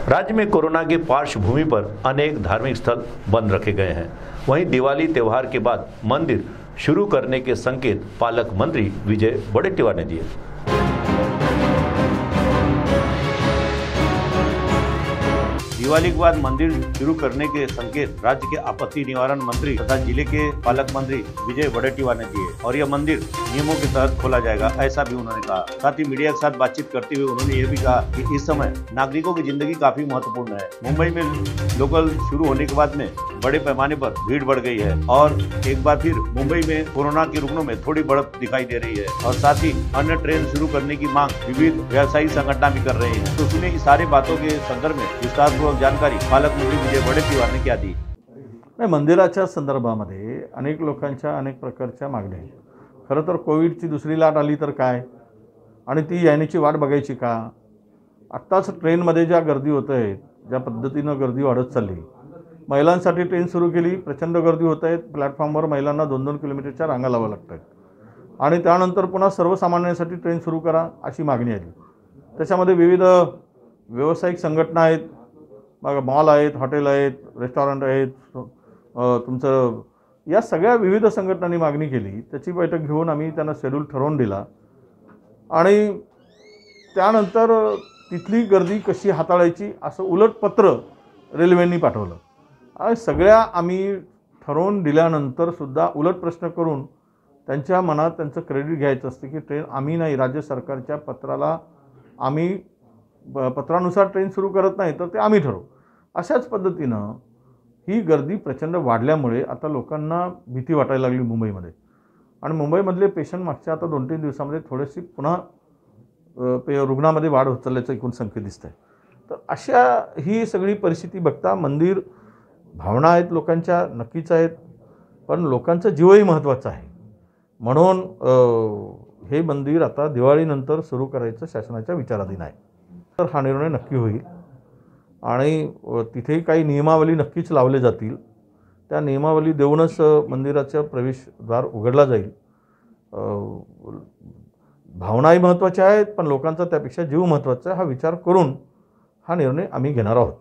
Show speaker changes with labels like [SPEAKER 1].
[SPEAKER 1] राज्य में कोरोना की पार्श्वभूमि पर अनेक धार्मिक स्थल बंद रखे गए हैं। वहीं दिवाली त्योहार के बाद मंदिर शुरू करने के संकेत पालक मंत्री विजय वडेट्टीवार ने दिए। दिवाली के बाद मंदिर शुरू करने के संकेत राज्य के आपत्ति निवारण मंत्री तथा जिले के पालक मंत्री विजय वडेट्टीवार ने दिए और यह मंदिर नियमों के तहत खोला जाएगा, ऐसा भी उन्होंने कहा। साथ ही मीडिया के साथ बातचीत करते हुए उन्होंने यह भी कहा कि इस समय नागरिकों की जिंदगी काफी महत्वपूर्ण है। मुंबई में लोकल शुरू होने के बाद में बड़े पैमाने पर भीड़ बढ़ गई है और एक बार फिर मुंबई में कोरोना के रुग्णों में थोड़ी बढ़त दिखाई दे रही है और साथ ही अन्य ट्रेन शुरू करने की मांग विविध व्यवसायिक संगठन भी कर रहे हैं। तो सुनिए इस सारे बातों के संदर्भ में विस्तारपूर्वक जानकारी पालक मंत्री विजय वडेट्टीवार ने क्या दी।
[SPEAKER 2] मंदिराच्या संदर्भामध्ये अनेक लोकांच्या अनेक प्रकारच्या मागण्या आहेत। खरं तर कोविडची दुसरी लाट आली तर काय आणि ती येण्याची वाट बघायची का? आत्ताच ट्रेनमध्ये ज्या गर्दी होत आहे, ज्या पद्धतीनं गर्दी वाढत चालली, महिलांसाठी ट्रेन सुरू केली, प्रचंड गर्दी होत आहे। प्लॅटफॉर्मवर महिलांना 2-2 किलोमीटरच्या रांगा लावाव्या लागतात आणि त्यानंतर पुन्हा सर्वसामान्यांसाठी ट्रेन सुरू करा अशी मागणी आली। त्याच्यामध्ये विविध व्यावसायिक संघटना आहेत, मॉल आहेत, हॉटेल आहेत, रेस्टॉरंट आहेत, तुमचं या सगळ्या विविध संघटनांनी मागणी केली। त्याची बैठक घेऊन आम्ही त्यांना शेड्यूल ठरवून दिला आणि त्यानंतर तिथली गर्दी कशी हाताळायची असं उलट पत्र रेल्वेने पाठवलं आणि सगळ्या आम्ही ठरवून दिल्यानंतर सुद्धा उलट प्रश्न करून त्यांच्या मनात त्यांचं क्रेडिट घ्यायचं असतं की ट्रेन आम्ही नाही, राज्य सरकारच्या पत्राला आम्ही पत्रानुसार ट्रेन सुरू करत नाही तर ते आम्ही ठरवू। अशाच पद्धतीनं ही गर्दी प्रचंड वाढल्यामुळे आता लोकांना भीती वाटायला लागली मुंबईमध्ये आणि मुंबईमधले पेशंट मागच्या आता 2-3 दिवसांमध्ये थोडेसे पुन्हा रुग्णामध्ये वाढ होत चालल्याचं एकूण संकेत दिसत आहे। तर अशा ही सगळी परिस्थिती बघता मंदिर भावना आहेत लोकांच्या नक्कीच आहेत, पण लोकांचा जीवही महत्त्वाचा आहे म्हणून हे मंदिर आता दिवाळीनंतर सुरू करायचं शासनाच्या विचाराधीन आहे। तर हा निर्णय नक्की होईल आणि तिथेही काही नियमावली नक्कीच लावले जातील। त्या नियमावली देऊनच मंदिराचा प्रवेशद्वार उघडला जाईल। भावनाही महत्त्वाच्या आहेत, पण लोकांचा त्यापेक्षा जीव महत्त्वाचा आहे। हा विचार करून हा निर्णय आम्ही घेणार आहोत।